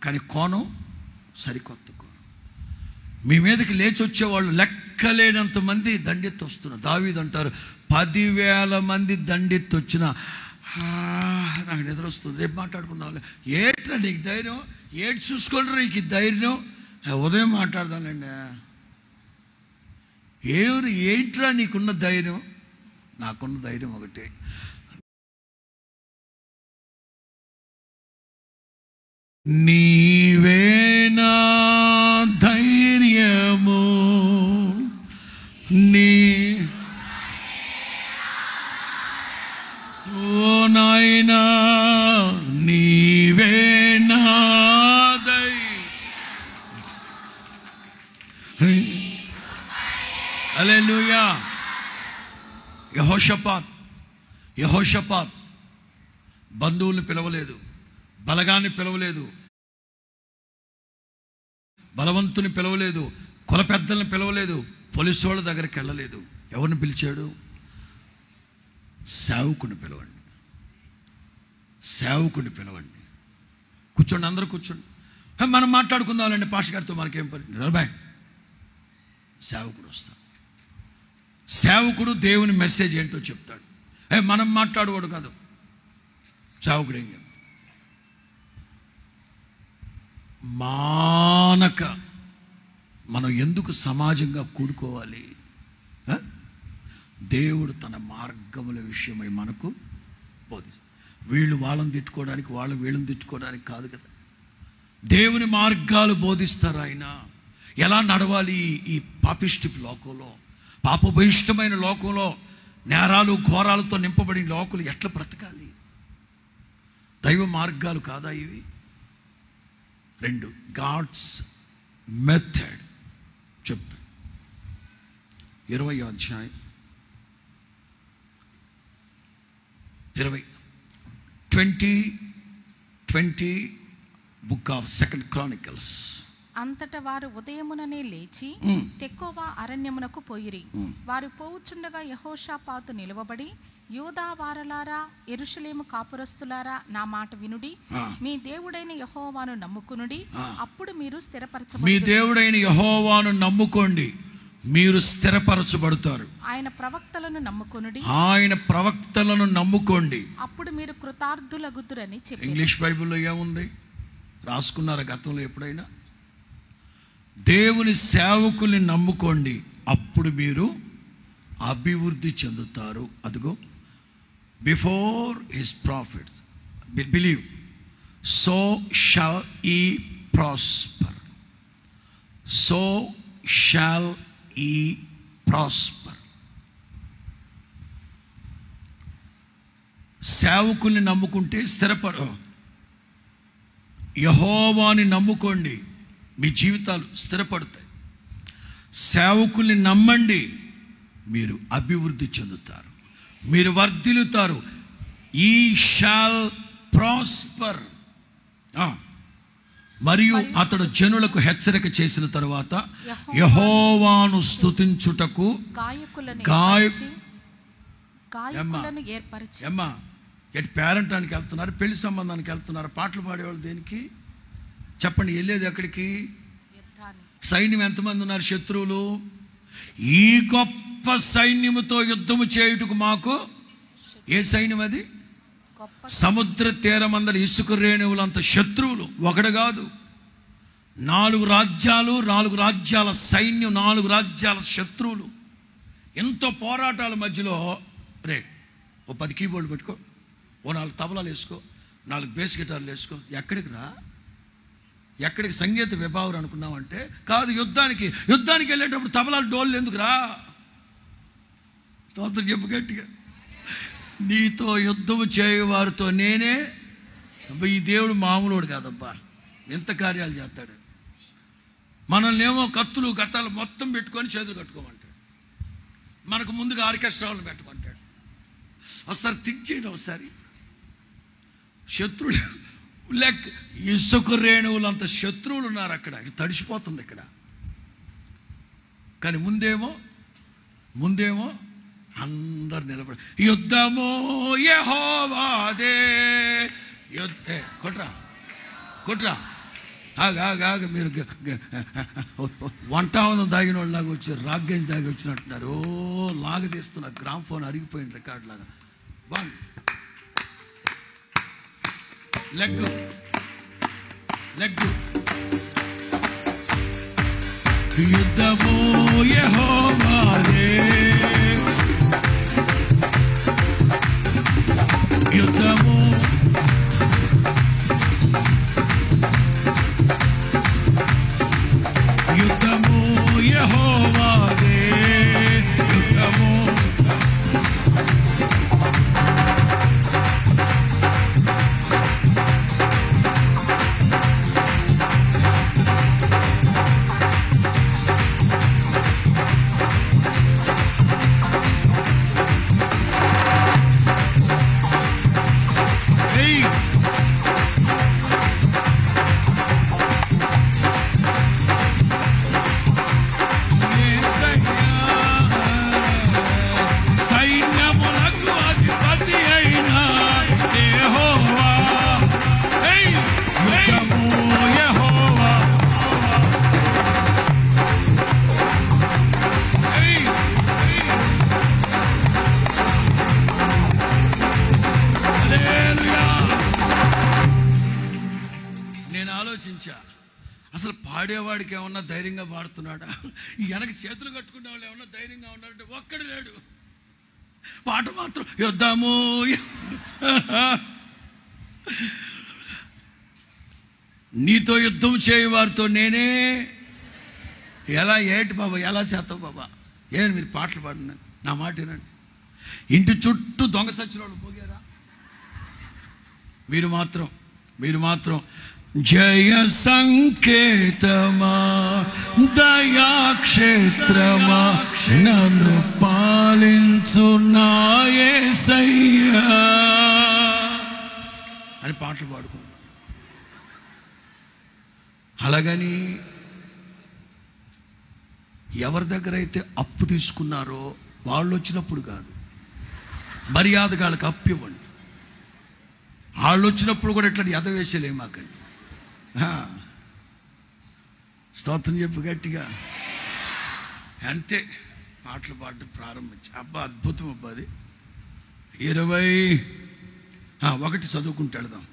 కానీ కోణం సరికొత్త కోణం. మీ మీదకి లేచి వచ్చేవాళ్ళు లెక్కలేనంత మంది దండెత్తి వస్తున్నారు. దావీదు అంటారు, 10,000 మంది దండెత్తి వచ్చినా నాకు నిద్ర వస్తుంది, రేపు మాట్లాడుకుందాం. ఏట్రా నీకు ధైర్యం? ఏడు చూసుకుంటారు నీకు ధైర్యం? ఉదయం మాట్లాడదాంలేండి. ఏంట్రా నీకున్న ధైర్యం? నాకున్న ధైర్యం ఒకటే, నీవేనా ధైర్యము, నీ ఓ నాయనా నీవేనా హల్లెలూయా. యెహోషాపాత్ బంధువుల్ని పిలవలేదు, బలగాన్ని పిలవలేదు, బలవంతుని పిలవలేదు, కుల పెద్దల్ని పిలవలేదు, పోలీసు వాళ్ళ దగ్గరికి వెళ్ళలేదు. ఎవరిని పిలిచాడు? సేవకుని పిలవండి, సేవకుని పిలవండి. కూర్చోండి, అందరూ కూర్చోండి, మనం మాట్లాడుకుందామండి పాస్టర్ గారితో, మనకేం పని. నిలబాయ్, సేవకుడు వస్తాడు. సేవకుడు దేవుని మెసేజ్ ఏంటో చెప్తాడు. మనం మాట్లాడకూడదు కాదు, సేవకుడు ఏం చెప్తాడు? మానక మనం ఎందుకు సమాజంగా కూడుకోవాలి? దేవుడు తన మార్గముల విషయమై మనకు బోధిస్తాడు. వీళ్ళు వాళ్ళని తిట్టుకోవడానికి, వాళ్ళు వీళ్ళని తిట్టుకోవడానికి కాదు కదా. దేవుని మార్గాలు బోధిస్తారు ఆయన. ఎలా నడవాలి ఈ పాపిష్టి లోకంలో, పాపభూయిష్టమైన లోకంలో, నేరాలు ఘోరాలతో నింపబడిన లోకులు ఎట్లా బ్రతకాలి? దైవ మార్గాలు కాదా ఇవి? 2 గాడ్స్ మెథడ్ చెప్పు. 20వ అధ్యాయం 20 బుక్ ఆఫ్ 2 Chronicles. అంతట వారు ఉదయముననే లేచి తెకోవా అరణ్యమునకు పోయిరి. వారు పోవుచుండగా యెహోషాపాతు నిలువబడి, యూదా వారలారా, యెరూషలేము కాపురస్తులారా, నా మాట వినుడి. మీ దేవుడైన యెహోవాను నమ్ముకునుడి, అప్పుడు మీరు స్థిరపరచబడుతారు. మీ దేవుడైన యెహోవాను నమ్ముకోండి, మీరు స్థిరపరచబడతారు. ఆయన ప్రవక్తలను నమ్ముకునుడి, ఆయన ప్రవక్తలను నమ్ముకోండి, అప్పుడు మీరు కృతార్థులగుదురని చెప్పారు. ఇంగ్లీష్ బైబిల్లో ఏముంది రాసుకున్నారా గతంలో ఎప్పుడైనా? దేవుని సేవకుల్ని నమ్ముకోండి, అప్పుడు మీరు అభివృద్ధి చెందుతారు. అదిగో, before his profit believe, so shawl ఈ ప్రాస్పర్, సో షాల్ ఈ ప్రాస్పర్. సేవకుల్ని నమ్ముకుంటే యెహోవాని నమ్ముకోండి, మీ జీవితాలు స్థిరపడతాయి. సేవకుల్ని నమ్మండి, మీరు అభివృద్ధి చెందుతారు, మీరు వర్ధిల్లుతారు. ఈ షాల్ ప్రాస్పర్. మరియు అతడు జనులకు హెచ్చరిక చేసిన తరువాత యెహోవాను స్తుతించుటకు గాయకులను ఏర్పరిచి. అమ్మా, ఎటు పేరంటానికి వెళ్తున్నారు, పెళ్లి సంబంధానికి వెళ్తున్నారు, పాటలు పాడేవాళ్ళు దేనికి చెప్పండి? వెళ్ళేది ఎక్కడికి? సైన్యం ఎంతమంది ఉన్నారు? శత్రువులు. ఈ గొప్ప సైన్యముతో యుద్ధము చేయుటకు మాకు ఏ సైన్యం అది? సముద్ర తీరమందరి ఇసుక రేణువులంత శత్రువులు. ఒకడు కాదు, 4 రాజ్యాలు, 4 రాజ్యాల సైన్యం, 4 రాజ్యాల శత్రువులు. ఎంతో పోరాటాల మధ్యలో రే ఓ 10 కీబోర్డు పెట్టుకో, ఓ 4 తబలాలు వేసుకో, 4 బేస్ గిటార్లు వేసుకో. ఎక్కడికి రా? ఎక్కడికి? సంగీత విభావం అనుకున్నామంటే కాదు. యుద్ధానికి వెళ్ళేటప్పుడు తబలాలు డోళ్ళు ఎందుకు రా? స్తోత్రం చెప్పు గట్టిగా. నీతో యుద్ధము చేయవారితో నేనే. ఈ దేవుడు మామూలుడు కాదబ్బా, ఎంత కార్యాలు చేస్తాడు. మనల్ని ఏమో కత్తులు గతాలు మొత్తం పెట్టుకొని చేతులు కట్టుకోమంటాడు, మనకు ముందుగా ఆర్కెస్ట్రాలను పెట్టమంటాడు. ఒకసారి థింక్ చేయండి, ఒకసారి శత్రువులు లెక్క ఇసుక రేణువులంత శత్రువులు ఉన్నారు అక్కడ, తడిసిపోతుంది ఇక్కడ. కానీ ముందేమో అందరు నిలబడి యుద్ధము యెహోవాదే, కొట్రా ఆగా మీరు వంటావనం దాగిన వాళ్ళు లాగా వచ్చారు, రాగ్గంజ్ దాగి వచ్చినట్టున్నారు. ఓ లాగ తీస్తున్నారు, గ్రామ్ ఫోన్ అరిగిపోయిన రికార్డ్ లాగా. లెగ్గు యుద్ధము యెహోవాదే, యుద్ధము యెహోవాదే, యుద్ధము అసలు పాడేవాడికి ఏమన్నా ధైర్యంగా పాడుతున్నాడా? ఈ వెనక చేతులు కట్టుకునే వాళ్ళు ఏమన్నా ధైర్యంగా ఉన్నారంటే ఒక్కడు లేడు. పాట మాత్రం యుద్ధము. నీతో యుద్ధం చేయవారితో నేనే. ఎలా ఏంటి బాబా, ఎలా చేస్తావు బాబా? ఏంటి మీరు పాటలు పాడిన? నా మాట వినండి. ఇంటి చుట్టూ దొంగ సచ్చిన వాళ్ళు పోగారా? మీరు మాత్రం జయ సంకేతమా, దయాక్షేత్రమా, నన్ను పాలించు నా యేసయ్యా అని పాటలు పాడుకున్నాను. అలాగని ఎవరి దగ్గర అయితే అప్పు తీసుకున్నారో వాళ్ళు వచ్చినప్పుడు కాదు, మర్యాదగా వాళ్ళకి అప్పు ఇవ్వండి. వాళ్ళు వచ్చినప్పుడు కూడా ఇట్లా ఎదవేసేలేము మాకండి. స్తోత్రం చెప్పు గట్టిగా. అంతే, పాటలు పాడటం ప్రారంభించి అబ్బా అద్భుతం అబ్బా. అది 21 చదువుకుంటూ వెళదాం.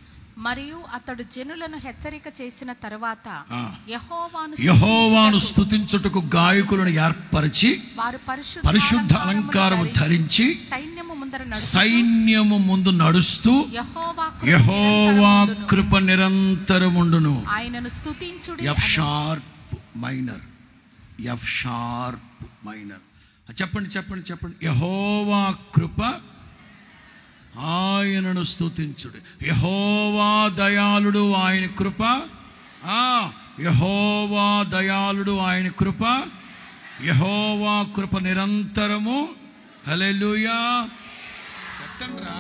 మరియు అతడు జనులను హెచ్చరిక చేసిన తరువాత యెహోవాను స్తుతించుటకు గాయకులను ఏర్పరిచి వారు పరిశుద్ధ అలంకారము ధరించి సైన్యము ముందు నడుస్తూ యెహోవా కృప నిరంతరముండును. ఆయనను స్తుతించుడి. F sharp minor. చెప్పండి. యెహోవా కృప, ఆయనను స్తుతించుడి. యెహోవా దయాళుడు, ఆయన కృప. యెహోవా దయాళుడు, ఆయన కృప. యెహోవా కృప నిరంతరము. హల్లెలూయా. చెప్పండ్రా.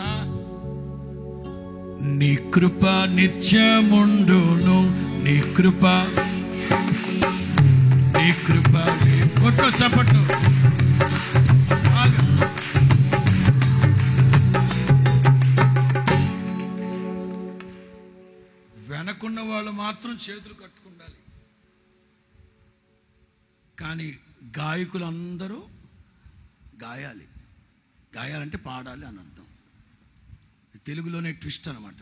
నీ కృప నిత్యముండును, నీ కృప కొట్టు చప్పట్లు. వెనకున్న వాళ్ళు మాత్రం చేతులు కట్టుకుండాలి, కానీ గాయకులందరూ గాయాలంటే పాడాలి అని అర్థం. తెలుగులోనే ట్విస్ట్ అనమాట.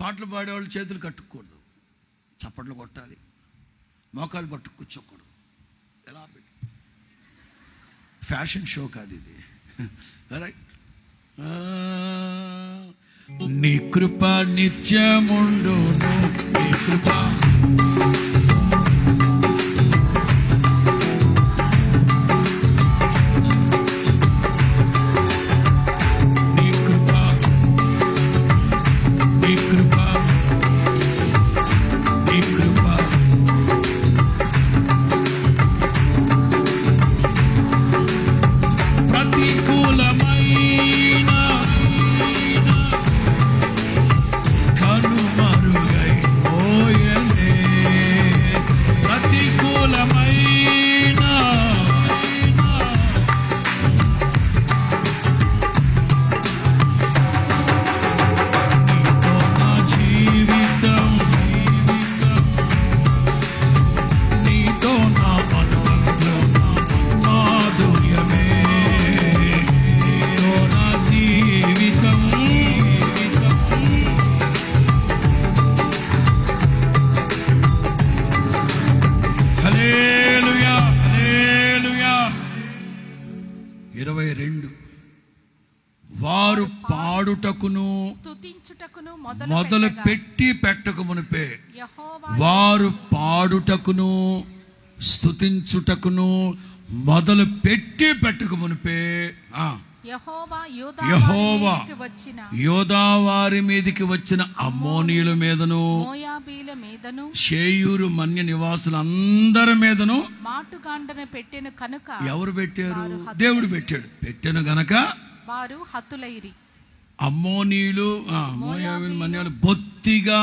పాటలు పాడేవాళ్ళు చేతులు కట్టుకోకూడదు, చప్పట్లు కొట్టాలి, మోకాళ్ళు పట్టు కూర్చోకూడదు. ఎలా పెట్టి ఫ్యాషన్ షో కాదు ఇది. రైట్. నీ కృప నిత్యముండును, నీ కృప కనుమరుగై పోయనే. పాడుటకును స్తుతించుటకును మొదలు పెట్టి పెట్టక మునిపే యెహోవా వారు పాడుటకును స్తుతించుటకును మొదలు పెట్టి పెట్టక మునిపే యెహోవా యోధా వారి మీదికి వచ్చిన అమ్మోనీయుల మీదను మోయాబీల మీదను షేయూరు మన్య నివాసులందరి మీదను మాటుగాండన పెట్టెను కనుక ఎవరు పెట్టారు? దేవుడు పెట్టాడు. పెట్టెను గనక వారు హతులైరి. అమ్మోనీయులు మోయాబీలు మన్యాలు బొత్తిగా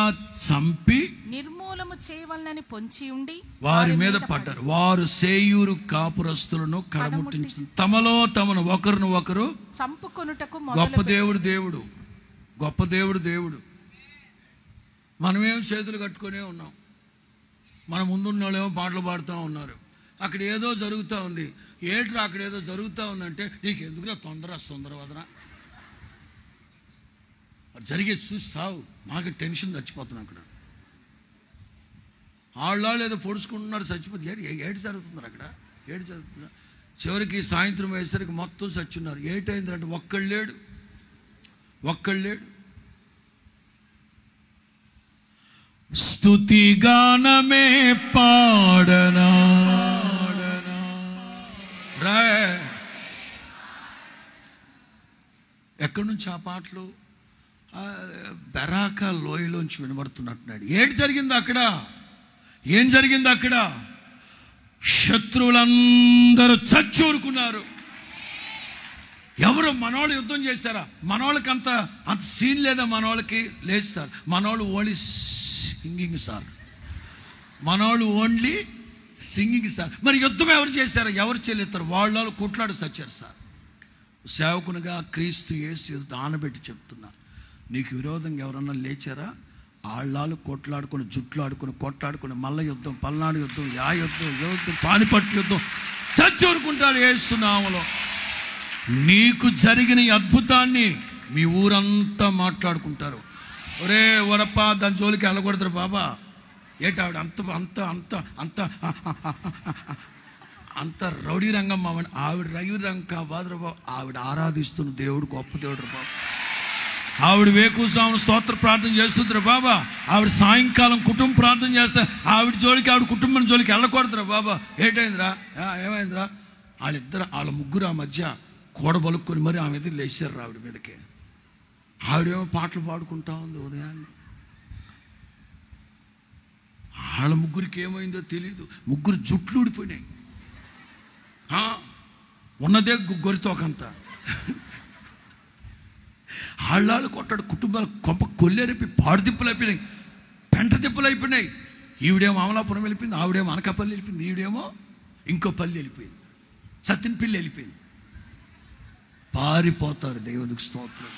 చంపి నిర్మూలము చేయవలనని పొంచి ఉండి వారి మీద పడ్డారు. వారు సేయూరు కాపురస్తులను కడముట్టించి తమలో తమను ఒకరిని ఒకరు చంపుకొనుటకు గొప్ప దేవుడు దేవుడు. మనమేం చేతులు కట్టుకునే ఉన్నాం. మన ముందున్న వాళ్ళేమో పాటలు పాడుతూ ఉన్నారు. అక్కడ ఏదో జరుగుతూ ఉంది. ఏట్రా అక్కడ ఏదో జరుగుతూ ఉందంటే నీకు ఎందుకురా తొందర వదన జరిగేది చూసి సావు. మాకు టెన్షన్ చచ్చిపోతున్నాం. అక్కడ వాళ్ళు ఏదో పొడుచుకుంటున్నారు, చచ్చిపోతే ఏడు జరుగుతున్నారు. అక్కడ ఏడు జరుగుతున్నారు. చివరికి సాయంత్రం అయ్యేసరికి మొత్తం చచ్చున్నారు. ఏటైందంటే ఒక్కళ్ళు లేడు. స్తుతిగానమే పాడనా రా. ఎక్కడి నుంచి ఆ పాటలు? బెరాకా లోయలోంచి వినబడుతున్నట్టున్నాడు. ఏం జరిగింది అక్కడ? శత్రువులందరూ చచ్చూరుకున్నారు. ఎవరు? మనోళ్ళు యుద్ధం చేశారా? మనోళ్ళకి అంత సీన్ లేదా? మనోళ్ళకి లేదు సార్. మనోళ్ళు ఓన్లీ సింగింగ్ సార్. మరి యుద్ధం ఎవరు చేశారు? ఎవరు చెల్లిస్తారు? వాళ్ళు కొట్లాడు చచ్చారు సార్. సేవకునిగా క్రీస్తు యేసు ఆనబెట్టి చెప్తున్నారు, నీకు విరోధంగా ఎవరన్నా లేచారా? ఆళ్ళాలు కొట్లాడుకుని, జుట్లు ఆడుకుని, కొట్లాడుకుని, మల్ల యుద్ధం, పల్నాడు యుద్ధం, యుద్ధం, పానిపట్టు యుద్ధం చచ్చూరుకుంటారు యేసు నామములో. నీకు జరిగిన ఈ అద్భుతాన్ని మీ ఊరంతా మాట్లాడుకుంటారు. ఒరే వడప్ప, దాని జోలికి వెళ్ళకూడదురు బాబా. ఏటావిడ అంత రౌడీ రంగం మావండి. ఆవిడ రవి రంగ బాదురు బాబు. ఆవిడ ఆరాధిస్తున్న దేవుడు గొప్ప దేవుడు బాబు. ఆవిడ వేకువజామున స్తోత్ర ప్రార్థన చేస్తుందిరా బాబా. ఆవిడ సాయంకాలం కుటుంబ ప్రార్థన చేస్తా. ఆవిడ జోలికి, ఆవిడ కుటుంబం జోలికి వెళ్ళకూడదురా బాబా. ఏమైందిరా? వాళ్ళ ముగ్గురు ఆ మధ్య కూడబలుక్కొని మరి ఆమె మీద లేచారు ఆవిడ మీదకి. ఆవిడేమో పాటలు పాడుకుంటా ఉంది ఉదయాన్నే. వాళ్ళ ముగ్గురికి ఏమైందో తెలియదు. ముగ్గురు జుట్లు ఊడిపోయినాయి. ఉన్నదే గొరితోకంతా. ఆళ్ళాళ్ళు కొట్టాడు. కుటుంబాలు కొంప కొల్లేరిపి పాడు దిప్పులు అయిపోయినాయి, పెంట దిప్పులు అయిపోయినాయి. ఈవిడేమో అమలాపురం వెళ్ళిపోయింది, ఆవిడేమో అనకాపల్లి వెళ్ళిపోయింది, ఈవిడేమో ఇంకో పల్లి వెళ్ళిపోయింది, సత్తినపల్లి వెళ్ళిపోయింది. పారిపోతారు. దేవునికి స్తోత్రం.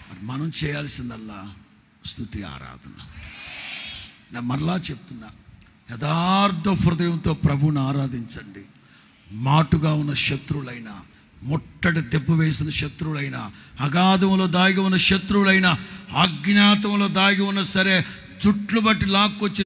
మరి మనం చేయాల్సిందల్లా స్తుతి ఆరాధన. నేను మరలా చెప్తున్నా, యథార్థ హృదయంతో ప్రభువుని ఆరాధించండి. మాటుగా ఉన్న శత్రువులైనా, ముట్టడి దెబ్బ వేసిన శత్రువులైనా, అగాధంలో దాగి ఉన్న శత్రువులైనా, అజ్ఞాతంలో దాగి ఉన్న సరే, చుట్లు బట్టి లాక్కొచ్చి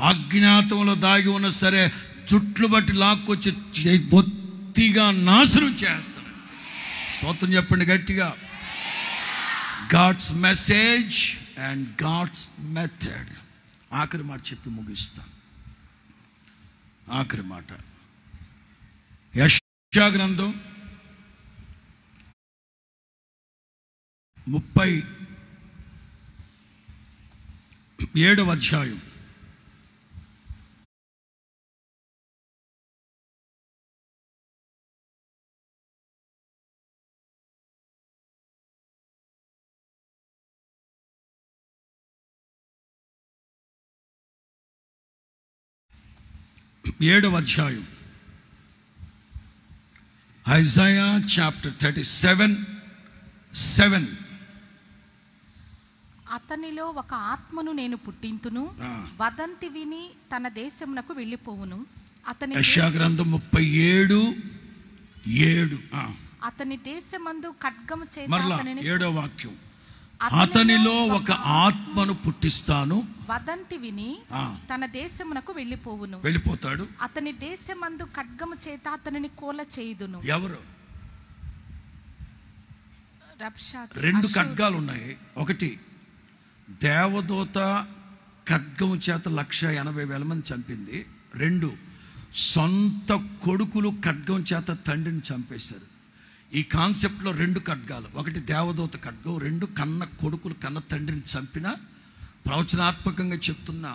అజ్ఞాతంలో దాగి ఉన్న సరే, చుట్లు బట్టి లాక్కొచ్చి బొత్తిగా నాశనం చేస్తాడు. స్తోత్రం చెప్పండి గట్టిగా. God's message and God's method. ఆఖరి మాట చెప్పి ముగిస్తాను. ఆఖరి మాట యెషయా గ్రంథం 37వ అధ్యాయం 7వ అధ్యాయం. Isaiah chapter 37:7. అతనిలో ఒక ఆత్మను నేను పుట్టింతును, వదంతి విని తన దేశమునకు వెళ్ళిపోవును. అతని యెషయా గ్రంథం 37:7. అతని దేశమందు ఖడ్గము చేత మరలా 7వ వాక్యం, అతనిలో ఒక ఆత్మను పుట్టిస్తాను, వదంతి విని తన దేశమునకు వెళ్ళిపోతాడు. అతని దేశమందు ఖడ్గము చేత అతనిని కోల చేయుదును. ఎవరు? రెండు ఖడ్గాలు ఉన్నాయి. ఒకటి, దేవదూత ఖడ్గము చేత 180,000 మంది చంపింది. 2, సొంత కొడుకులు ఖడ్గం చేత తండ్రిని చంపేశారు. ఈ కాన్సెప్ట్లో 2 ఖడ్గాలు. ఒకటి దేవదూత ఖడ్గం, 2 కన్న కొడుకులు కన్న తండ్రిని చంపిన. ప్రవచనాత్మకంగా చెప్తున్నా,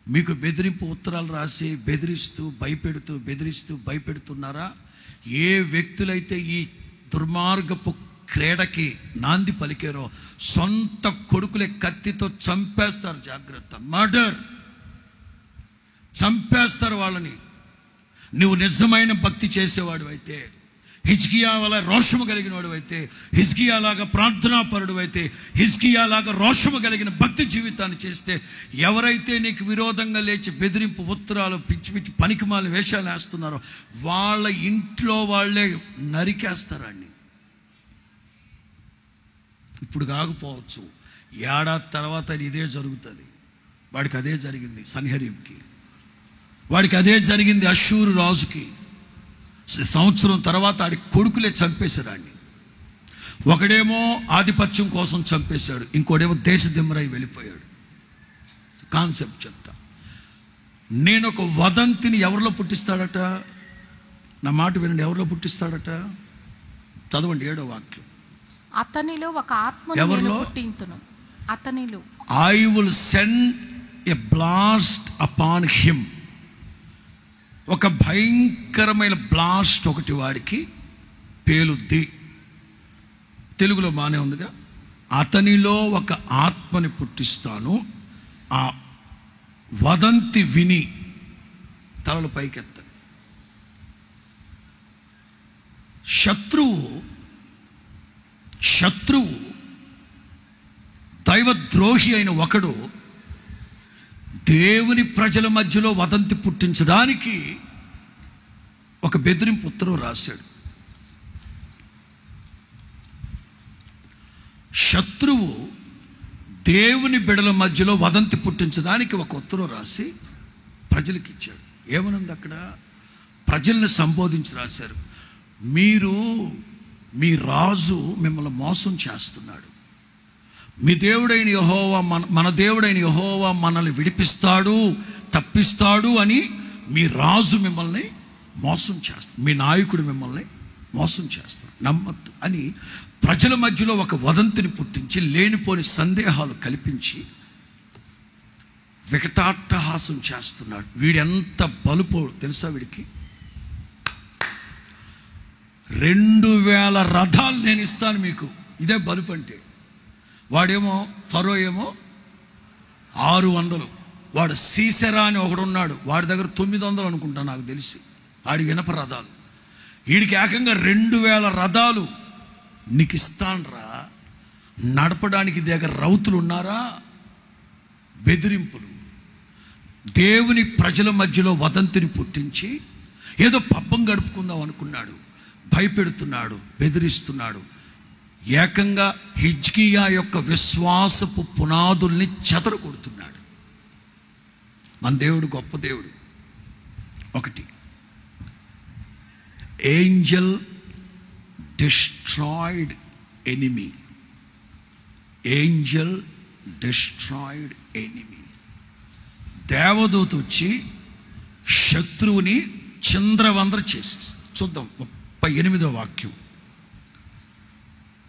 మీకు బెదిరింపు ఉత్తరాలు రాసి బెదిరిస్తూ భయపెడుతున్నారా? ఏ వ్యక్తులైతే ఈ దుర్మార్గపు క్రీడకి నాంది పలికారో సొంత కొడుకులే కత్తితో చంపేస్తారు. జాగ్రత్త, మర్డర్, చంపేస్తారు వాళ్ళని. నువ్వు నిజమైన భక్తి చేసేవాడు అయితే, హిజ్కియా వల్ల రోషము కలిగిన వాడు అయితే, హిజ్కియా లాగా ప్రార్థనాపరుడు అయితే, హిజ్కియా లాగా రోషము కలిగిన భక్తి జీవితాన్ని చేస్తే, ఎవరైతే నీకు విరోధంగా లేచి బెదిరింపు ఉత్తరాలు పిచ్చి పనికిమాల వేషాలు వేస్తున్నారో వాళ్ళ ఇంట్లో వాళ్ళే నరికేస్తారండి. ఇప్పుడు కాకపోవచ్చు, ఏడాది తర్వాత ఇదే జరుగుతుంది. వాడికి అదే జరిగింది సన్హెరీబ్కి, వాడికి అదే జరిగింది అష్షూరు రాజుకి. సంవత్సరం తర్వాత ఆడి కొడుకులే చంపేశారు ఆడిని. ఒకడేమో ఆధిపత్యం కోసం చంపేశాడు, ఇంకోడేమో దేశదిమ్మరై వెళ్ళిపోయాడు. కాన్సెప్ట్ చెప్తా. నేను ఒక వదంతిని ఎవరిలో పుట్టిస్తాడట? నా మాట వినండి, ఎవరిలో పుట్టిస్తాడట? చదవండి 7వ వాక్యం. అతనిలో ఒక ఆత్మను నేను పుట్టింతును. అతనిలో I will send a blast upon him. ఒక భయంకరమైన బ్లాస్ట్ ఒకటి వాడికి పేలుద్ది. తెలుగులో బాగానే ఉందిగా. అతనిలో ఒక ఆత్మని పుట్టిస్తాను, ఆ వదంతి విని తలలు పైకెత్త. శత్రువు దైవద్రోహి అయిన ఒకడు దేవుని ప్రజల మధ్యలో వదంతి పుట్టించడానికి ఒక బెదిరింపు ఉత్తరం రాశాడు. శత్రువు దేవుని బిడల మధ్యలో వదంతి పుట్టించడానికి ఒక ఉత్తరం రాసి ప్రజలకు ఇచ్చాడు. ఏమనుంది అక్కడ? ప్రజల్ని సంబోధించి రాశారు. మీ రాజు మిమ్మల్ని మోసం చేస్తున్నాడు. మీ దేవుడైన యెహోవా మన దేవుడైన యెహోవా మనల్ని విడిపిస్తాడు, తప్పిస్తాడు అని మీ రాజు మిమ్మల్ని మోసం చేస్తాడు, మీ నాయకుడు మిమ్మల్ని మోసం చేస్తాడు, నమ్మద్దు అని ప్రజల మధ్యలో ఒక వదంతిని పుట్టించి లేనిపోని సందేహాలు కల్పించి వికటాట్టహాసం చేస్తున్నాడు. వీడెంత బలుపో తెలుసా? వీడికి 2000 రథాలు నేను ఇస్తాను మీకు. ఇదే బలుపు అంటే. వాడేమో ఫరో ఏమో 600. వాడు సీసెరా అని ఒకడున్నాడు, వాడి దగ్గర 900 అనుకుంటా నాకు తెలిసి, ఆడి వినప రథాలు. వీడికి ఏకంగా 2000 రథాలు నీకు ఇస్తాన్రా. నడపడానికి దగ్గర రౌతులు ఉన్నారా? బెదిరింపులు. దేవుని ప్రజల మధ్యలో వదంతిని పుట్టించి ఏదో పబ్బం గడుపుకుందాం అనుకున్నాడు. భయపెడుతున్నాడు, బెదిరిస్తున్నాడు. ఏకంగా హిజ్కియా యొక్క విశ్వాసపు పునాదుల్ని చెదరగొడుతున్నాడు. మన దేవుడు గొప్ప దేవుడు. ఒకటి, Angel destroyed enemy. Angel destroyed enemy. దేవదూత వచ్చి శత్రువుని చింద్రవంద్ర చేసేస్తుంది. చూద్దాం 38వ వాక్యం,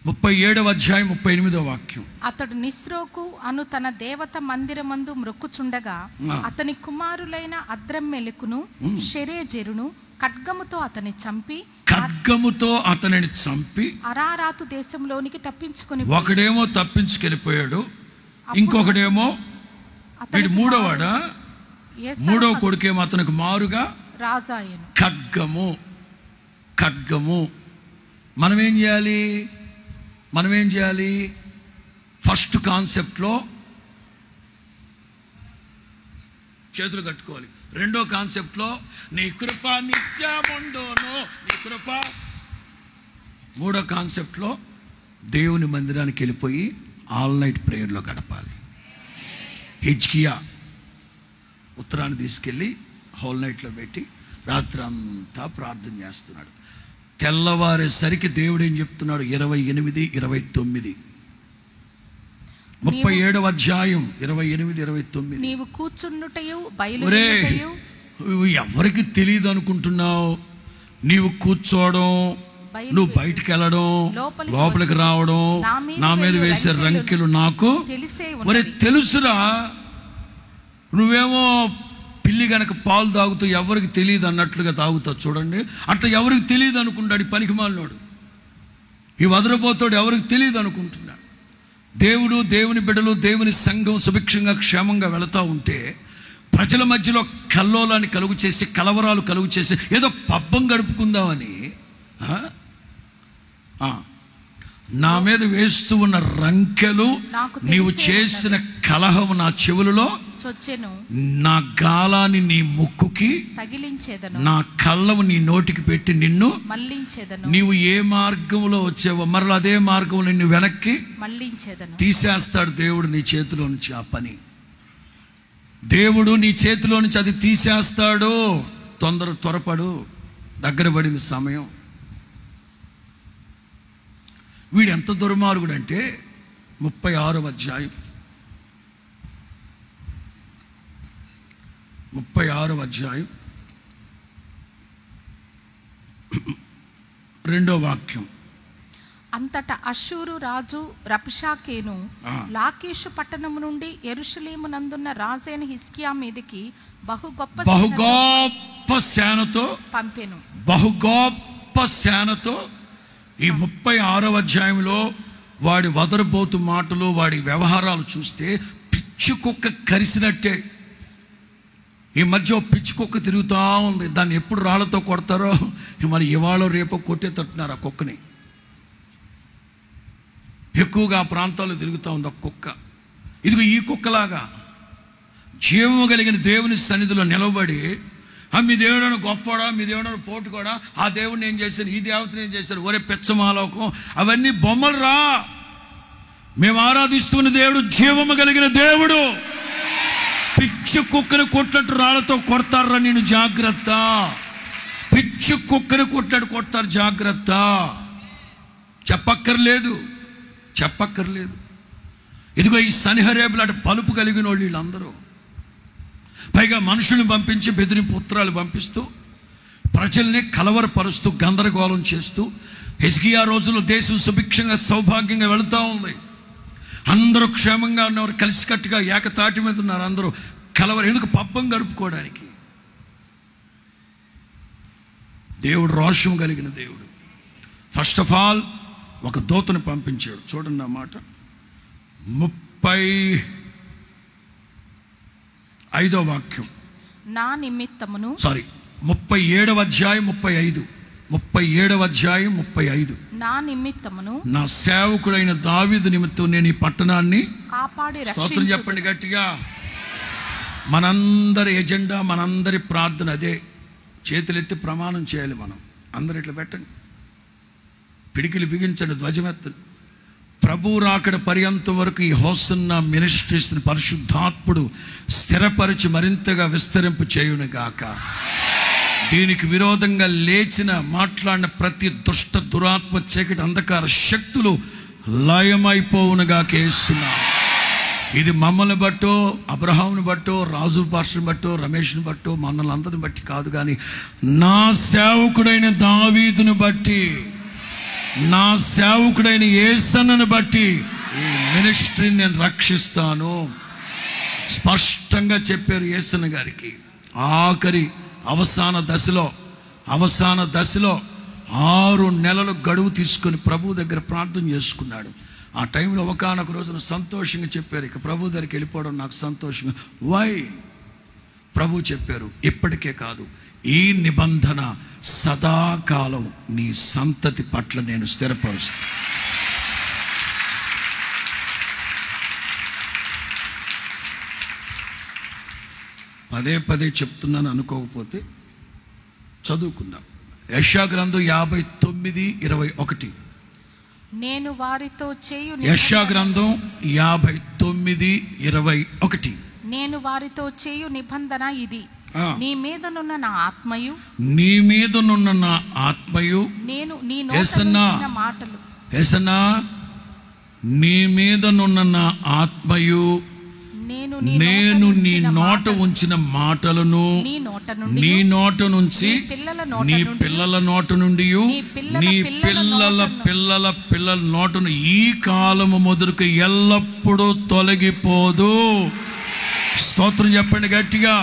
37వ అధ్యాయం 38వ వాక్యం. అతడు నిస్రోకు అను తన దేవత మందిరమందు మ్రొక్కుచుండగా అతని కుమారులైన అద్రమ్మెలెకును షెరేజెరును ఖడ్గముతో అతనిని చంపి అరారాతు దేశంలోనికి తప్పించుకొని, ఒకడేమో తప్పించుకెళ్ళిపోయాడు, ఇంకొకడేమో మూడవ కొడుకేమో అతనికి మారుగా రాజాయను. ఖడ్గము. మనం ఏం చేయాలి? ఫస్ట్ కాన్సెప్ట్లో చేతులు కట్టుకోవాలి. రెండో కాన్సెప్ట్లో నీ కృప నిత్యముండును, నీ కృప. మూడో కాన్సెప్ట్లో దేవుని మందిరానికి వెళ్ళిపోయి ఆల్ నైట్ ప్రేయర్లో గడపాలి. హిజ్కియా ఉత్తరాన్ని తీసుకెళ్ళి హోల్ నైట్లో పెట్టి రాత్రి అంతా ప్రార్థన చేస్తున్నాడు. తెల్లవారేసరికి దేవుడు ఏం చెప్తున్నాడు? 28, 29, 37వ అధ్యాయం 28, 29. నీవు కూర్చున్నటయు బయలుదేరుటయు. ఎవరికి తెలియదు అనుకుంటున్నావు? నీవు కూర్చోవడం, నువ్వు బయటికి వెళ్ళడం, లోపలికి రావడం, నా మీద వేసే రంకెలు నాకు తెలుసురా. నువ్వేమో పిల్లి గనక పాలు తాగుతూ ఎవరికి తెలియదు అన్నట్లుగా తాగుతావు చూడండి. అట్లా ఎవరికి తెలియదు అనుకుంటాడు ఈ పనికిమాలినోడు, ఈ వదరబోతాడు. ఎవరికి తెలియదు అనుకుంటున్నాడు. దేవుడు, దేవుని బిడ్డలు, దేవుని సంఘం సుభిక్షంగా క్షేమంగా వెళుతూ ఉంటే ప్రజల మధ్యలో కల్లోలాన్ని కలుగు చేసి, కలవరాలు కలుగు చేసి, ఏదో పబ్బం గడుపుకుందామని నా మీద వేస్తూ ఉన్న రంకెలు, నీవు చేసిన కలహం నా చెవులలో చొచ్చెను, నా గాలాన్ని నీ ముక్కుకి తగిలించేదను, నా కళ్ళము నీ నోటికి పెట్టి నిన్ను మళ్ళించేదను. నీవు ఏ మార్గంలో వచ్చావో మరలా అదే మార్గంలో నిన్ను వెనక్కి మళ్ళించేదను. తీసేస్తాడు దేవుడు నీ చేతిలో నుంచి ఆ పని. దేవుడు నీ చేతిలో నుంచి అది తీసేస్తాడు. త్వరపడు, దగ్గర పడింది సమయం. వీడు ఎంత దుర్మార్గుడు అంటే 36వ అధ్యాయం 2వ వాక్యం. అంతటా అష్షూరు రాజు రబ్షాకేను లాకీషు పట్టణము నుండి యెరూషలేము నందున్న రాజైన హిజ్కియా మీదకి బహు గొప్ప సేనతో పంపెను. బహు గొప్ప సేనతో ఈ 36వ అధ్యాయంలో వాడి వదరబోతు మాటలు, వాడి వ్యవహారాలు చూస్తే పిచ్చి కుక్క కరిసినట్టే. ఈ మధ్య పిచ్చి కుక్క తిరుగుతూ ఉంది. దాన్ని ఎప్పుడు రాళ్లతో కొడతారో మరి ఇవాళ రేపో కొట్టే తట్టున్నారు ఆ కుక్కని. ఎక్కువగా ఆ ప్రాంతాల్లో తిరుగుతూ ఉంది ఆ కుక్క. ఇదిగో ఈ కుక్కలాగా జీవము కలిగిన దేవుని సన్నిధిలో నిలబడి, మీ దేవుడు గొప్పడా, మీ దేవుడు పోటు కూడా, ఆ దేవుడిని ఏం చేశారు, ఈ దేవతని ఏం చేశారు, ఒరే పెచ్చమాలోకం, అవన్నీ బొమ్మలు రా. మేము ఆరాధిస్తున్న దేవుడు జీవము కలిగిన దేవుడు. పిచ్చి కుక్కని కొట్టినట్టు రాళ్లతో కొడతారా నేను, జాగ్రత్త. పిచ్చి కుక్కని కొడతారు, జాగ్రత్త. చెప్పక్కర్లేదు. ఇదిగో ఈ సన్హెరీబులు అటు పలుపు కలిగిన వాళ్ళు వీళ్ళందరూ. పైగా మనుషుల్ని పంపించి బెదిరింపు ఉత్తరాలు పంపిస్తూ ప్రజల్ని కలవరపరుస్తూ గందరగోళం చేస్తూ, హిజ్కియా రోజుల్లో దేశం సుభిక్షంగా సౌభాగ్యంగా వెళుతూ ఉంది. అందరూ క్షేమంగా ఉన్నవారు, కలిసికట్టుగా ఏకతాటి మీద ఉన్నారు అందరూ. ఎందుకు? పబ్బం గడుపుకోవడానికి. దేవుడు రోషం కలిగిన దేవుడు. ఫస్ట్ ఆఫ్ ఆల్ ఒక దూతను పంపించాడు. చూడండి ఆ మాట. 35వ వాక్యం. నా నిమిత్తమును 37వ అధ్యాయం 35. 37వ అధ్యాయం 35. నా నిమిత్తమును నా సేవకుడైన దావీదు నిమిత్తం నేను ఈ పట్టణాన్ని కాపాడి స్తోత్రం చెప్పండి గట్టిగా. మనందరి ఎజెండా, మనందరి ప్రార్థన అదే. చేతులెత్తి ప్రమాణం చేయాలి మనం అందరు. ఇట్లా పెట్టండి, పిడికిలు బిగించండి, ధ్వజమెత్తండి. ప్రభువు రాకడ పర్యంతం వరకు ఈ హోసన్న మినిస్ట్రీస్ని పరిశుద్ధాత్ముడు స్థిరపరిచి మరింతగా విస్తరింపు చేయునుగాక. దీనికి విరోధంగా మాట్లాడిన ప్రతి దుష్ట దురాత్మ, చీకటి, అంధకార శక్తులు లయమైపోవునుగాక యేసునామమున. ఇది మమ్మల్ని బట్టో, అబ్రహాముని బట్టో, రాజు పాస్టర్ని బట్టో, రమేష్ని బట్టో, మనల్ని బట్టి కాదు, కానీ నా సేవకుడైన దావీదుని బట్టి, నా సేవకుడైన యేసన్నను బట్టి ఈ మినిస్ట్రీని నేను రక్షిస్తాను. స్పష్టంగా చెప్పారు యేసన్న గారికి. ఆఖరి అవసాన దశలో 6 నెలలు గడువు తీసుకొని ప్రభు దగ్గర ప్రార్థన చేసుకున్నాడు. ఆ టైంలో ఒకనొక రోజున సంతోషంగా చెప్పారు, ఇక ప్రభు దగ్గరికి వెళ్ళిపోవడం నాకు సంతోషంగా. వై? ప్రభు చెప్పారు, ఇప్పటికే కాదు, ఈ నిబంధన సదాకాలం నీ సంతతి పట్ల నేను స్థిరపరుస్తాను. పదే పదే చెప్తున్నాను అనుకోకపోతే చదువుకుందాం. యెషయా గ్రంథం 59:21. నేను వారితో చేయు యెషయా గ్రంథం 59:21. నేను వారితో చేయు నిబంధన ఇది, నీ మీదనున్న నా ఆత్మయు నేను నీ నోట నుంచిన మాటలు. యేసన్నా, నీ మీదనున్న నా ఆత్మయు నేను నీ నోట ఉంచిన మాటలను నీ నోట నుంచి నీ పిల్లల నోట నుండి నీ పిల్లల పిల్లల పిల్లల నోటను ఈ కాలము మొదలుకు ఎల్లప్పుడూ తొలగిపోదు. స్తోత్రం చెప్పండి గట్టిగా,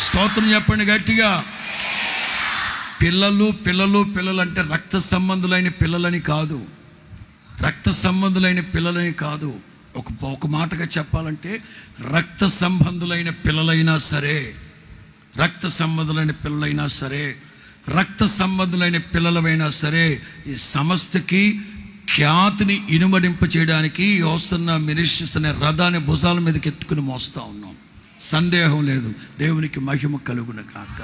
స్తోత్రం చెప్పండి గట్టిగా. పిల్లలు పిల్లలు పిల్లలు అంటే రక్త సంబంధులైన పిల్లలని కాదు, రక్త సంబంధులైన పిల్లలని కాదు. ఒక మాటగా చెప్పాలంటే రక్త సంబంధులైన పిల్లలైనా సరే, రక్త సంబంధులైన పిల్లలైనా సరే, రక్త సంబంధులైన పిల్లలైనా సరే, ఈ సంస్థకి ఖ్యాతిని ఇనుమడింప చేయడానికి యోసన్న మినిస్ట్రీస్ అనే రథాన్ని భుజాల మీదకి ఎత్తుకుని మోస్తా ఉన్నాం. సందేహం లేదు. దేవునికి మహిమ కలుగును కాక.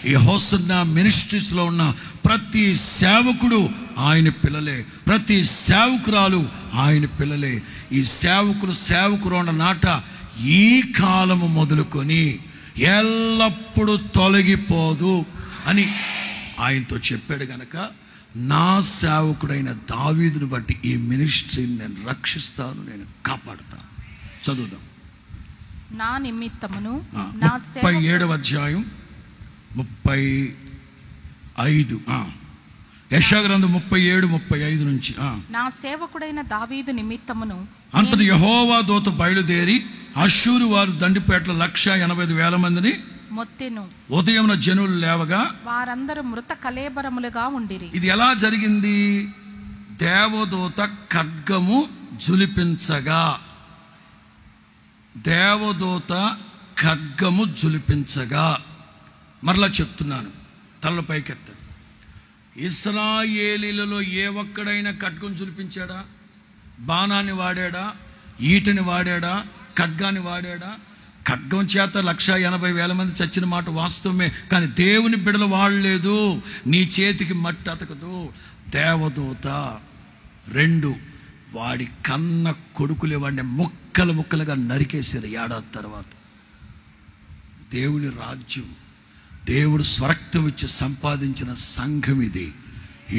ఈ హోసన్న మినిస్ట్రీస్లో ఉన్న ప్రతి సేవకుడు ఆయన పిల్లలే, ప్రతి సేవకురాలు ఆయన పిల్లలే. ఈ సేవకురు అన్న నాట ఈ కాలము మొదలుకొని ఎల్లప్పుడూ తొలగిపోదు అని ఆయనతో చెప్పాడు గనక, నా సేవకుడైన దావీదుని బట్టి ఈ మినిస్ట్రీని నేను రక్షిస్తాను, నేను కాపాడుతాను. చదువుదాం. నా నిమిత్తమును 37వ అధ్యాయం 35. యెషయా గ్రంథం 37:35 నుంచి. నా సేవకుడైన దావీదు నిమిత్తమును అంతటి యెహోవా దూత బయలుదేరి అష్షూరు వారు దండిపేటలో 185,000 మందిని మొత్తెను. ఉదయం జనులు లేవగా వారందరూ మృత కళేబరములుగా ఉండిరి. ఇది ఎలా జరిగింది? దేవదూత ఖడ్గము జులిపించగా, దేవదూత ఖడ్గము జులిపించగా. మరలా చెప్తున్నాను, తల పైకెత్తాను. ఇశ్రాయేలీలలో ఏ ఒక్కడైనా ఖడ్గం జులిపించాడా? బాణాన్ని వాడాడా? ఈటని వాడాడా? ఖడ్గాన్ని వాడాడా? ఖడ్గం చేత 180,000 మంది చచ్చిన మాట వాస్తవమే, కానీ దేవుని బిడలు వాడలేదు. నీ చేతికి మట్టి అతకదు. దేవదూత 2 వాడి కన్న కొడుకులే వాడిని ముక్కలు ముక్కలుగా నరికేశారు. ఏడాది తర్వాత దేవుని రాజ్యం, దేవుడు స్వరక్తం ఇచ్చి సంపాదించిన సంఘం ఇది.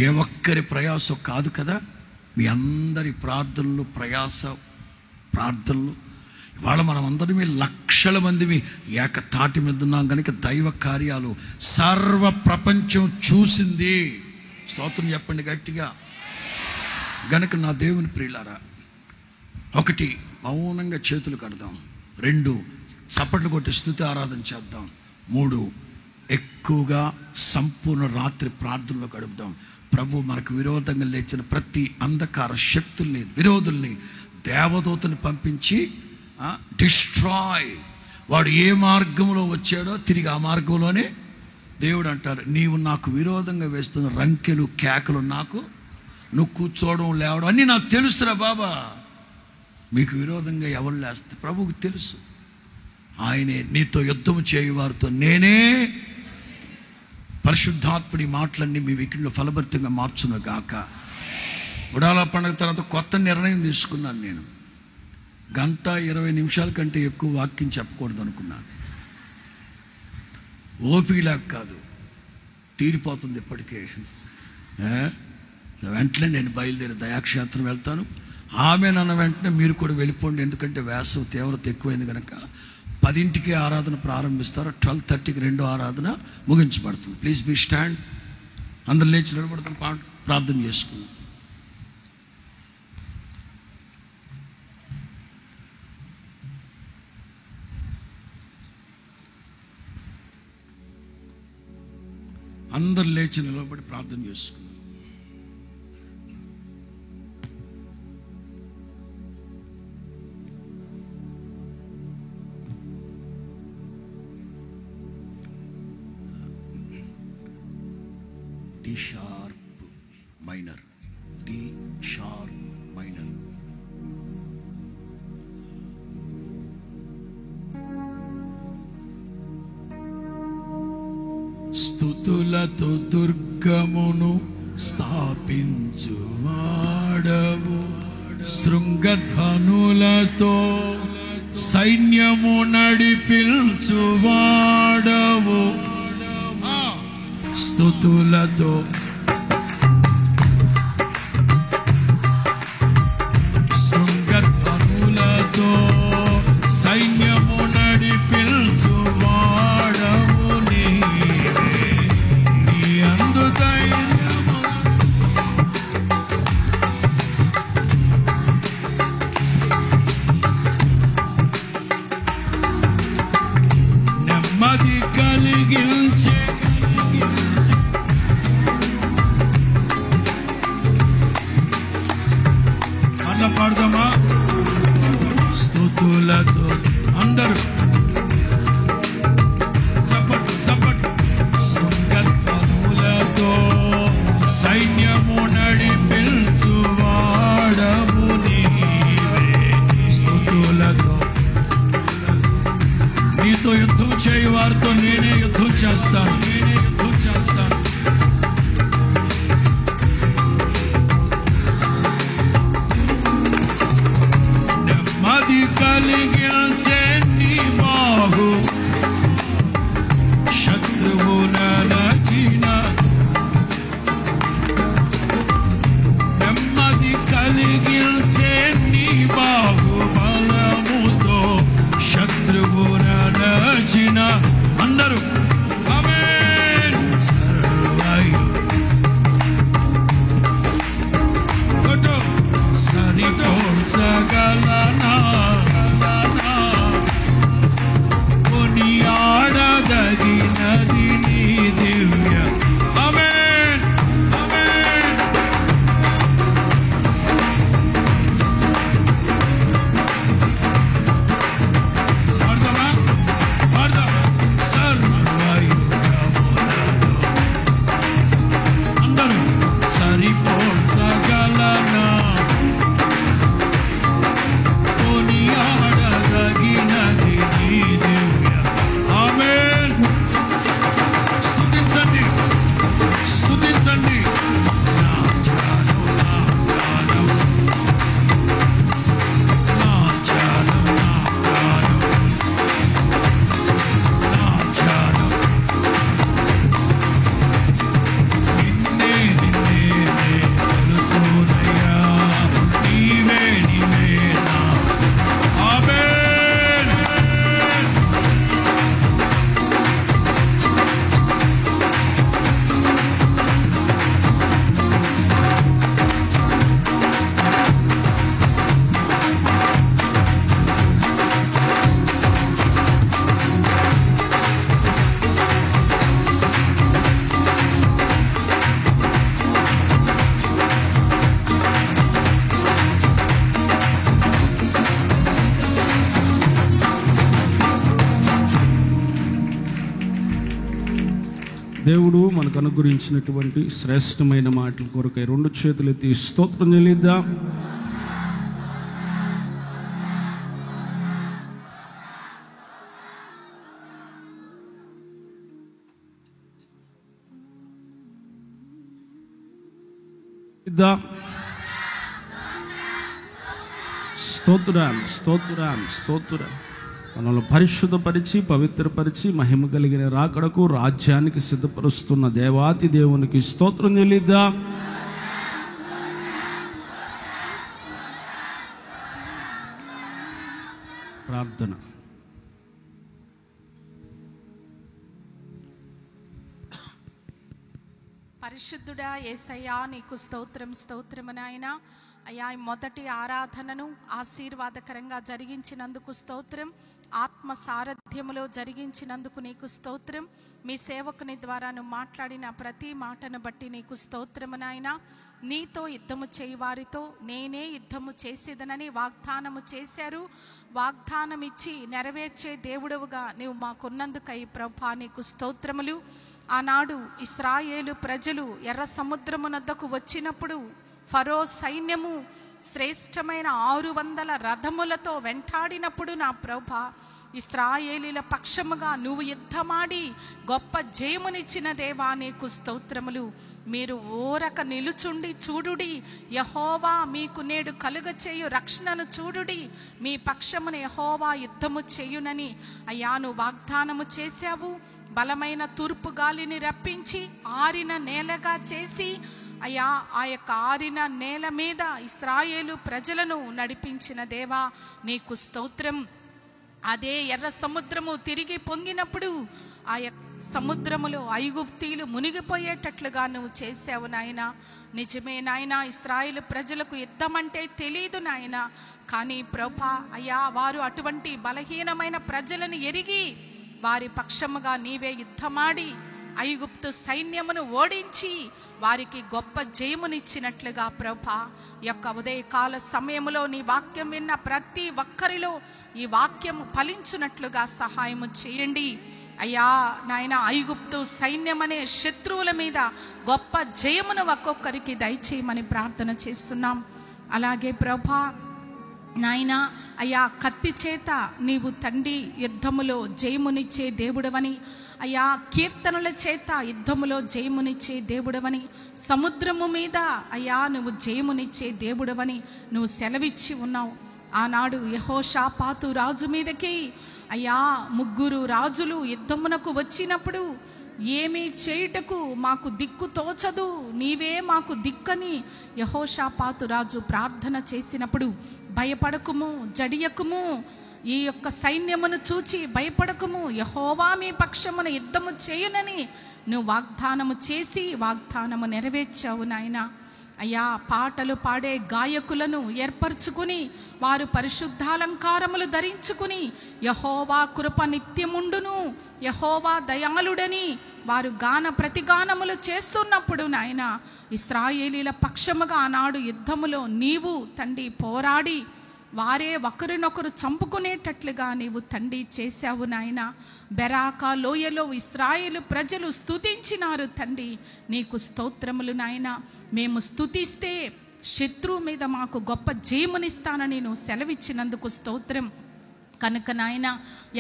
ఏ ఒక్కరి ప్రయాసం కాదు కదా, మీ అందరి ప్రార్థనలు, ప్రార్థనలు. ఇవాళ మనం అందరిమీ లక్షల మందిమి ఏకతాటి మీద ఉన్నాం కనుక దైవ కార్యాలు సర్వ ప్రపంచం చూసింది. స్తోత్రం చెప్పండి గట్టిగా. గనుక నా దేవుని ప్రియులారా, 1 మౌనంగా చేతులు కడదాం. 2 చప్పట్లు కొట్టి స్తుతి ఆరాధన చేద్దాం. 3 ఎక్కువగా సంపూర్ణ రాత్రి ప్రార్థనలో గడుపుదాం. ప్రభు మనకు విరోధంగా లేచిన ప్రతి అంధకార శక్తుల్ని, విరోధుల్ని దేవదూతని పంపించి డిస్ట్రాయ్. వాడు ఏ మార్గంలో వచ్చాడో తిరిగి ఆ మార్గంలోనే దేవుడు అంటారు, నీవు నాకు విరోధంగా వేస్తున్న రంకెలు కేకలు నాకు, నువ్వు కూర్చోవడం లేవడం అన్నీ నాకు తెలుసురా బాబా. మీకు విరోధంగా ఎవరు లేస్తే ప్రభువుకు తెలుసు. ఆయనే నీతో యుద్ధం చేయువారితో నేనే. పరిశుద్ధాత్ముడి మాటలన్నీ మీ వికిలో ఫలభరితంగా మార్చును గాక. ఉడాల పండుగ తర్వాత కొత్త నిర్ణయం తీసుకున్నాను. నేను 1:20 నిమిషాల కంటే ఎక్కువ వాక్యం చెప్పకూడదు అనుకున్నాను. ఓపికలాగా కాదు, తీరిపోతుంది ఇప్పటికే. వెంటనే నేను బయలుదేరి దయాక్షేత్రం వెళ్తాను. ఆమె నన్న వెంటనే మీరు కూడా వెళ్ళిపోండి, ఎందుకంటే వేసవి తీవ్రత ఎక్కువైంది కనుక 10ంటికి ఆరాధన ప్రారంభిస్తారు. 12:30కి 2వ ఆరాధన ముగించబడుతుంది. Please be stand. అందరు లేచి నిలబడతాం, ప్రార్థన చేసుకుందాం. అందరు లేచి నిలబడి ప్రార్థన చేసుకుందాం. D sharp minor, D sharp minor. స్తుతులతో దుర్గమును స్థాపించువాడవు, శృంగధ్వనులతో సైన్యము నడిపించువాడవు, స్తుతులతో శృంగధ్వనులతో సైన్యము నడిపించువాడవు నీవే. నీ అందు ధైర్యము నెమ్మది కలిగించే అన్న పాడదామా? స్తుతులతో అందరూ చప్పట్లు చప్పట్లు. శృంగధ్వనులతో సైన్యము నడిపించువాడవు నీవే. స్తుతులతో నీతో యుద్ధం చేయి వారితో నేనే యుద్ధం చేస్తాను, నేనే యుద్ధం చేస్తాను. నెమ్మది కలిగించే నీ బాహు శత్రువున నచిన, నెమ్మది కలిగించే నీ బాహు బలముతో శత్రువున నచిన. అందరూ ఆమేన్. సరిపోల్చగలనా కొనియాడదగినది నీ దివ్య. ఆమేన్ ఆమేన్. పాడదామా? పాడదాం. సర్వయుగములలో అందరూ సరిపోల్చగలనా కొనియాడదగినది నీ దివ్య. ఆమేన్. స్తుతించండి స్తుతించండి. నా చాలు నా చాలు నా చాలు నా చాలు నిన్నే నిన్నే కొలుతున్నయ్యా, నీవే నీవే నా. ఆమేన్. దేవుడు మనకు అనుగ్రహించినటువంటి శ్రేష్టమైన మాటల కొరకై రెండు చేతులు ఎత్తి స్తోత్రం చెల్లిద్దాం. స్తోత్రం స్తోత్రం స్తోత్రం. మనల్ని పరిశుద్ధపరిచి పవిత్రపరిచి మహిమ కలిగిన రాకడకు రాజ్యానికి సిద్ధపరుస్తున్న దేవాతి దేవునికి స్తోత్రం చెల్లిద్దాం. ప్రార్థన. పరిశుద్ధుడా యేసయ్యా, నీకు స్తోత్రం స్తోత్రము నాయనా. అయ్యా, ఈ మొదటి ఆరాధనను ఆశీర్వాదకరంగా జరిగించినందుకు స్తోత్రం. ఆత్మ సారథ్యములో జరిగించినందుకు నీకు స్తోత్రం. మీ సేవకుని ద్వారా నువ్వు మాట్లాడిన ప్రతి మాటను బట్టి నీకు స్తోత్రము నాయనా. నీతో యుద్ధము చేయి వారితో నేనే యుద్ధము చేసేదనని వాగ్దానము చేశారు. వాగ్దానం ఇచ్చి నెరవేర్చే దేవుడవుగా నీవు మాకున్నందుకై ప్రభా నీకు స్తోత్రములు. ఆనాడు ఇశ్రాయేలు ప్రజలు ఎర్ర సముద్రమునద్దకు వచ్చినప్పుడు ఫరో సైన్యము శ్రేష్టమైన 600 రథములతో వెంటాడినప్పుడు నా ప్రభా ఇశ్రాయేలీల పక్షముగా నువ్వు యుద్ధమాడి గొప్ప జయమునిచ్చిన దేవా నీకు స్తోత్రములు. మీరు ఓరక నిలుచుండి చూడుడి, యెహోవా మీకు నేడు కలుగచేయు రక్షణను చూడుడి. మీ పక్షమున యెహోవా యుద్ధము చేయునని అయ్యా నువ్వు వాగ్దానము చేశావు. బలమైన తూర్పు గాలిని రప్పించి ఆరిన నేలగా చేసి అయ్యా ఆ యొక్క ఆరిన నేల మీద ఇశ్రాయేలు ప్రజలను నడిపించిన దేవా నీకు స్తోత్రం. అదే ఎర్ర సముద్రము తిరిగి పొంగినప్పుడు ఆ యొక్క సముద్రములో ఐగుప్తీయులు మునిగిపోయేటట్లుగా నువ్వు చేసావు నాయన. నిజమే నాయన, ఇశ్రాయేలు ప్రజలకు యుద్ధం అంటే తెలియదు నాయన. కానీ ప్రభా అయ్యా వారు అటువంటి బలహీనమైన ప్రజలను ఎరిగి వారి పక్షముగా నీవే యుద్ధమాడి ఐగుప్తు సైన్యమును ఓడించి వారికి గొప్ప జయమునిచ్చినట్లుగా ప్రభా యొక్క ఉదయకాల సమయంలో నీ వాక్యం విన్న ప్రతి ఒక్కరిలో ఈ వాక్యము ఫలించున్నట్లుగా సహాయము చేయండి అయ్యా నాయన. ఐగుప్తు సైన్యమనే శత్రువుల మీద గొప్ప జయమును ఒక్కొక్కరికి దయచేయమని ప్రార్థన చేస్తున్నాం. అలాగే ప్రభా నాయన అయ్యా కత్తి చేత నీవు తండ్రి యుద్ధములో జయమునిచ్చే దేవుడవని, అయ్యా కీర్తనల చేత యుద్ధములో జయమునిచ్చే దేవుడవని, సముద్రము మీద అయ్యా నువ్వు జయమునిచ్చే దేవుడవని నువ్వు సెలవిచ్చి ఉన్నావు. ఆనాడు యెహోషాపాతు రాజు మీదకి అయ్యా 3 రాజులు యుద్ధమునకు వచ్చినప్పుడు ఏమీ చేయుటకు మాకు దిక్కు తోచదు, నీవే మాకు దిక్కని యెహోషాపాతు రాజు ప్రార్థన చేసినప్పుడు భయపడకుము, జడియకుము, ఈ యొక్క సైన్యమును చూచి భయపడకుము, యెహోవా మీ పక్షమున యుద్ధము చేయునని నువ్వు వాగ్దానము చేసి వాగ్దానము నెరవేర్చావు నాయన. అయ్యా పాటలు పాడే గాయకులను ఏర్పరచుకుని వారు పరిశుద్ధాలంకారములు ధరించుకుని యెహోవా కృప నిత్యముండును, యెహోవా దయాళుడని వారు గాన ప్రతిగానములు చేస్తున్నప్పుడు నాయన ఇశ్రాయేలీల పక్షముగా ఆనాడు యుద్ధములో నీవు తండ్రి పోరాడి వారే ఒకరినొకరు చంపుకునేటట్లుగా నీవు తండ్రి చేశావు నాయన. బెరాకా లోయలో ఇశ్రాయేలు ప్రజలు స్తుతించినారు తండ్రి, నీకు స్తోత్రములు నాయన. మేము స్తుతిస్తే శత్రువు మీద మాకు గొప్ప జయమునిస్తానని నువ్వు సెలవిచ్చినందుకు స్తోత్రం. కనుక నాయన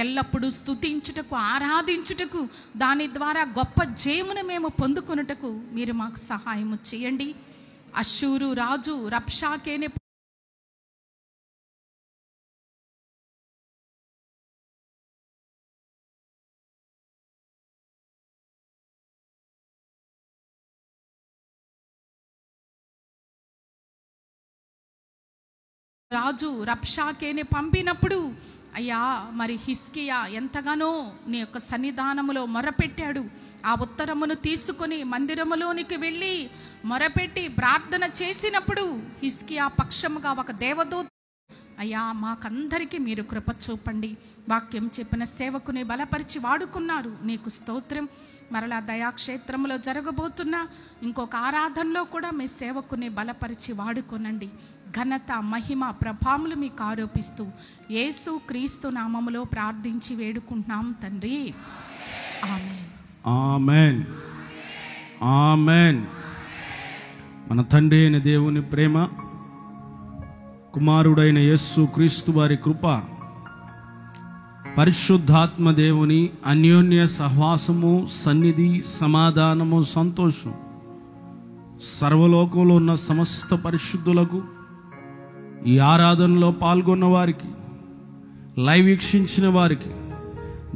ఎల్లప్పుడూ స్తుతించుటకు, ఆరాధించుటకు, దాని ద్వారా గొప్ప జయమును మేము పొందుకొనుటకు మీరు మాకు సహాయము చేయండి. అష్షూరు రాజు రబ్షాకేనే రాజు రబ్షాకేని పంపినప్పుడు అయ్యా మరి హిస్కియా ఎంతగానో నీ యొక్క సన్నిధానములో మొరపెట్టాడు. ఆ ఉత్తరమును తీసుకొని మందిరములోనికి వెళ్ళి మొరపెట్టి ప్రార్థన చేసినప్పుడు హిస్కియా పక్షముగా ఒక దేవదూత అయ్యా మాకందరికీ మీరు కృప చూపండి, వాక్యం చెప్పిన సేవకుని బలపరిచి వాడుకున్నారు, నీకు స్తోత్రం. మరలా దయాక్షేత్రంలో జరగబోతున్న ఇంకొక ఆరాధనలో కూడా మీ సేవకుని బలపరిచి వాడుకొనండి. ఘనత మహిమ ప్రభావములు మీకు ఆరోపిస్తూ యేసు క్రీస్తు నామములో ప్రార్థించి వేడుకుంటున్నాం తండ్రి, ఆమేన్. ఆమేన్, ఆమేన్. మన తండ్రి అయిన దేవుని ప్రేమ, కుమారుడైన యేసు క్రీస్తు వారి కృప, పరిశుద్ధాత్మ దేవుని అన్యోన్య సహవాసము, సన్నిధి, సమాధానము, సంతోషం సర్వలోకంలో ఉన్న సమస్త పరిశుద్ధులకు, ఈ ఆరాధనలో పాల్గొన్న వారికి, లైవ్ వీక్షించిన వారికి,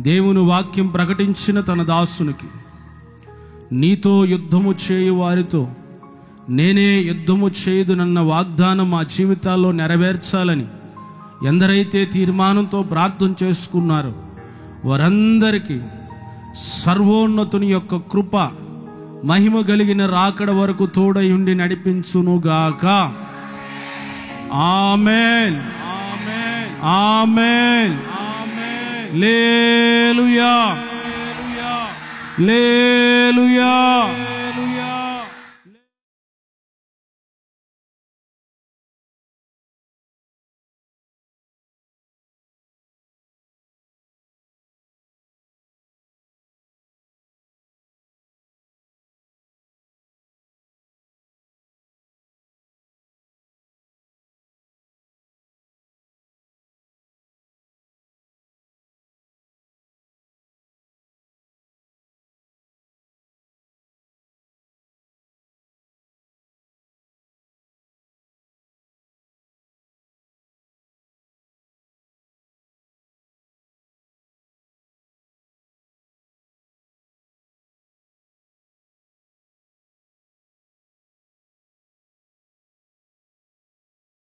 దేవుని వాక్యం ప్రకటించిన తన దాసునికి, నీతో యుద్ధము చేయు వారితో నేనే యుద్ధము చేయుదునన్న వాగ్దానం మా జీవితాల్లో నెరవేర్చాలని ఎందరైతే తీర్మానంతో ప్రార్థన చేసుకున్నారో వారందరికీ సర్వోన్నతుని యొక్క కృప మహిమ కలిగిన రాకడ వరకు తోడై ఉండి నడిపించునుగాక. ఆమేన్, ఆమేన్, ఆమేన్, ఆమేన్. హల్లెలూయా, హల్లెలూయా.